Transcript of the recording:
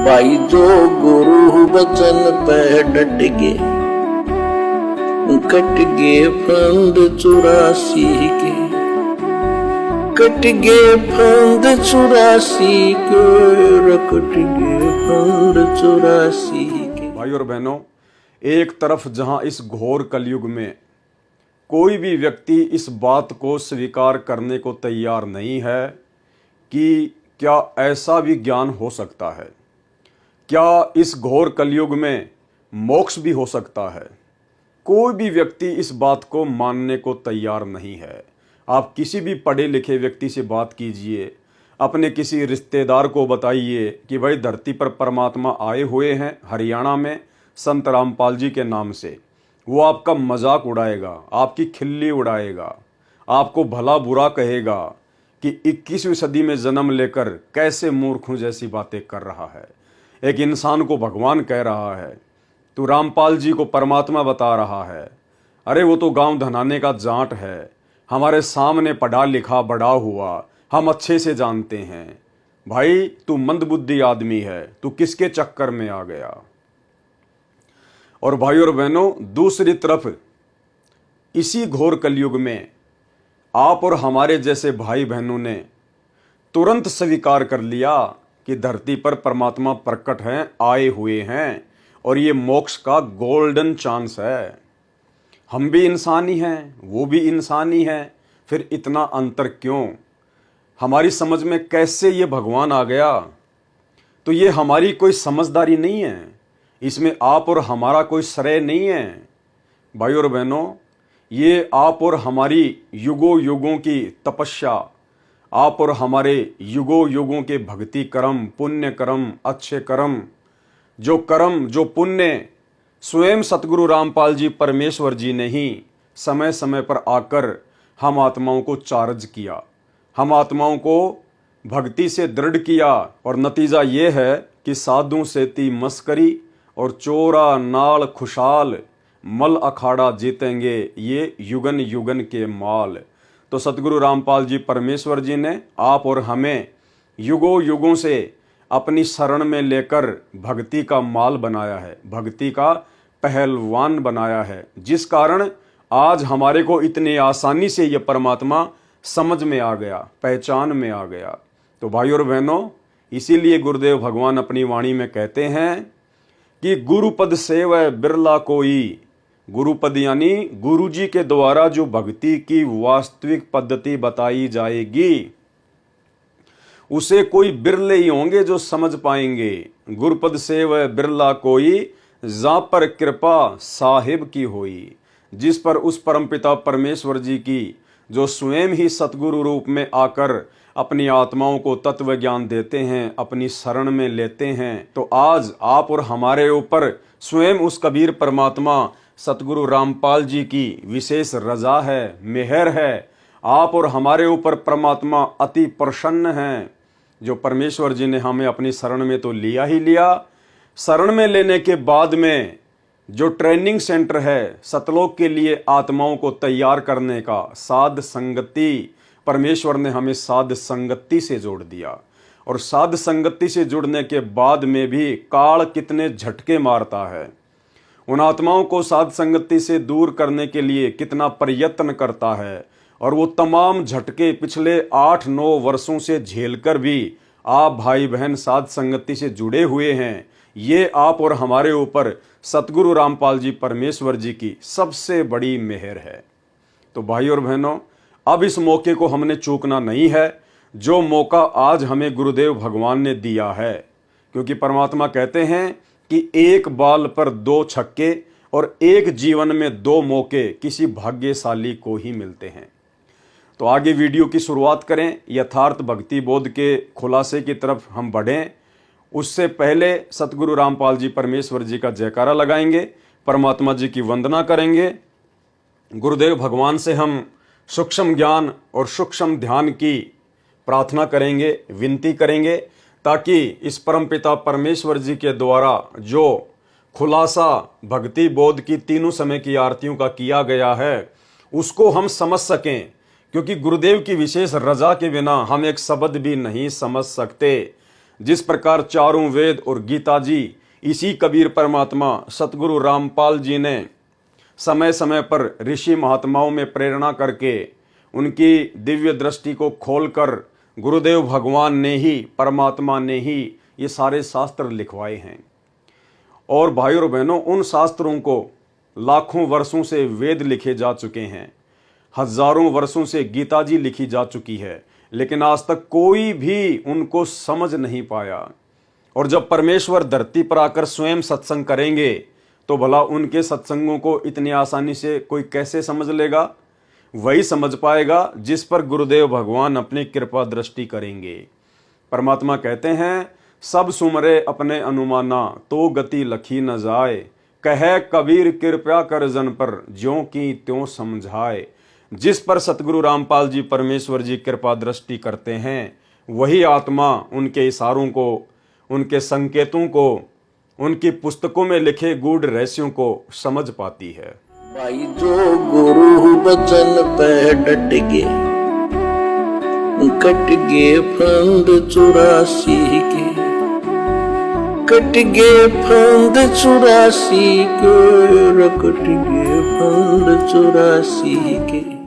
भाई जो गुरु वचन पे डट गए, कट गए फंद 84 के, कट गए फंद 84 के, कट गए फंद 84 के। भाई और बहनों, एक तरफ जहां इस घोर कलयुग में कोई भी व्यक्ति इस बात को स्वीकार करने को तैयार नहीं है कि क्या ऐसा भी ज्ञान हो सकता है, क्या इस घोर कलयुग में मोक्ष भी हो सकता है, कोई भी व्यक्ति इस बात को मानने को तैयार नहीं है। आप किसी भी पढ़े लिखे व्यक्ति से बात कीजिए, अपने किसी रिश्तेदार को बताइए कि भाई धरती पर परमात्मा आए हुए हैं हरियाणा में संत रामपाल जी के नाम से, वो आपका मजाक उड़ाएगा, आपकी खिल्ली उड़ाएगा, आपको भला बुरा कहेगा कि 21वीं सदी में जन्म लेकर कैसे मूर्खों जैसी बातें कर रहा है। एक इंसान को भगवान कह रहा है, तू रामपाल जी को परमात्मा बता रहा है। अरे वो तो गांव धनाने का जाट है, हमारे सामने पढ़ा लिखा बड़ा हुआ, हम अच्छे से जानते हैं। भाई तू मंदबुद्धि आदमी है, तू किसके चक्कर में आ गया। और भाई और बहनों, दूसरी तरफ इसी घोर कलयुग में आप और हमारे जैसे भाई बहनों ने तुरंत स्वीकार कर लिया कि धरती पर परमात्मा प्रकट हैं, आए हुए हैं और ये मोक्ष का गोल्डन चांस है। हम भी इंसान ही हैं, वो भी इंसान ही हैं, फिर इतना अंतर क्यों? हमारी समझ में कैसे ये भगवान आ गया? तो ये हमारी कोई समझदारी नहीं है, इसमें आप और हमारा कोई श्रेय नहीं है। भाई और बहनों, ये आप और हमारी युगों युगों की तपस्या, आप और हमारे युगों युगों के भक्ति कर्म, पुण्य कर्म, अच्छे कर्म, जो पुण्य स्वयं सतगुरु रामपाल जी परमेश्वर जी ने ही समय समय पर आकर हम आत्माओं को चार्ज किया, हम आत्माओं को भक्ति से दृढ़ किया। और नतीजा ये है कि साधु सेती मस्करी और चोरा नाल खुशहाल, मल अखाड़ा जीतेंगे ये युगन युगन के माल। तो सतगुरु रामपाल जी परमेश्वर जी ने आप और हमें युगों युगों से अपनी शरण में लेकर भक्ति का माल बनाया है, भक्ति का पहलवान बनाया है, जिस कारण आज हमारे को इतनी आसानी से ये परमात्मा समझ में आ गया, पहचान में आ गया। तो भाई और बहनों, इसीलिए गुरुदेव भगवान अपनी वाणी में कहते हैं कि गुरुपद सेवै बिरला कोई। गुरुपद यानी गुरु जी के द्वारा जो भक्ति की वास्तविक पद्धति बताई जाएगी, उसे कोई बिरले ही होंगे जो समझ पाएंगे। गुरुपद सेवै बिरला कोई, जा पर कृपा साहिब की होई। जिस पर उस परमपिता परमेश्वर जी की, जो स्वयं ही सतगुरु रूप में आकर अपनी आत्माओं को तत्व ज्ञान देते हैं, अपनी शरण में लेते हैं। तो आज आप और हमारे ऊपर स्वयं उस कबीर परमात्मा सतगुरु रामपाल जी की विशेष रजा है, मेहर है। आप और हमारे ऊपर परमात्मा अति प्रसन्न हैं, जो परमेश्वर जी ने हमें अपनी शरण में तो लिया ही लिया, शरण में लेने के बाद में जो ट्रेनिंग सेंटर है सतलोक के लिए आत्माओं को तैयार करने का, साध संगति, परमेश्वर ने हमें साध संगति से जोड़ दिया। और साध संगति से जुड़ने के बाद में भी काल कितने झटके मारता है, उन आत्माओं को साध संगति से दूर करने के लिए कितना प्रयत्न करता है। और वो तमाम झटके पिछले 8-9 वर्षों से झेलकर भी आप भाई बहन साध संगति से जुड़े हुए हैं। ये आप और हमारे ऊपर सतगुरु रामपाल जी परमेश्वर जी की सबसे बड़ी मेहर है। तो भाई और बहनों, अब इस मौके को हमने चूकना नहीं है, जो मौका आज हमें गुरुदेव भगवान ने दिया है। क्योंकि परमात्मा कहते हैं कि एक बाल पर 2 छक्के और एक जीवन में 2 मौके किसी भाग्यशाली को ही मिलते हैं। तो आगे वीडियो की शुरुआत करें, यथार्थ भक्ति बोध के खुलासे की तरफ हम बढ़ें। उससे पहले सतगुरु रामपाल जी परमेश्वर जी का जयकारा लगाएंगे, परमात्मा जी की वंदना करेंगे, गुरुदेव भगवान से हम सूक्ष्म ज्ञान और सूक्ष्म ध्यान की प्रार्थना करेंगे, विनती करेंगे, ताकि इस परमपिता परमेश्वर जी के द्वारा जो खुलासा भक्ति बोध की तीनों समय की आरतियों का किया गया है, उसको हम समझ सकें। क्योंकि गुरुदेव की विशेष रजा के बिना हम एक शब्द भी नहीं समझ सकते। जिस प्रकार चारों वेद और गीता जी इसी कबीर परमात्मा सतगुरु रामपाल जी ने समय समय पर ऋषि महात्माओं में प्रेरणा करके उनकी दिव्य दृष्टि को खोलकर गुरुदेव भगवान ने ही, परमात्मा ने ही ये सारे शास्त्र लिखवाए हैं। और भाइयों और बहनों, उन शास्त्रों को लाखों वर्षों से वेद लिखे जा चुके हैं, हजारों वर्षों से गीता जी लिखी जा चुकी है, लेकिन आज तक कोई भी उनको समझ नहीं पाया। और जब परमेश्वर धरती पर आकर स्वयं सत्संग करेंगे तो भला उनके सत्संगों को इतनी आसानी से कोई कैसे समझ लेगा? वही समझ पाएगा जिस पर गुरुदेव भगवान अपनी कृपा दृष्टि करेंगे। परमात्मा कहते हैं, सब सुमरे अपने अनुमाना तो गति लखी न जाए, कहे कबीर कृपया कर जन पर ज्यों की त्यों समझाए। जिस पर सतगुरु रामपाल जी परमेश्वर जी कृपा दृष्टि करते हैं वही आत्मा उनके इशारों को, उनके संकेतों को, उनकी पुस्तकों में लिखे गूढ़ रहस्यों को समझ पाती है। भाई जो गुरु बचन पे डट गए, कट गए फंद 84 के, कट गए फंद 84 के, कट गए फंद 84 के।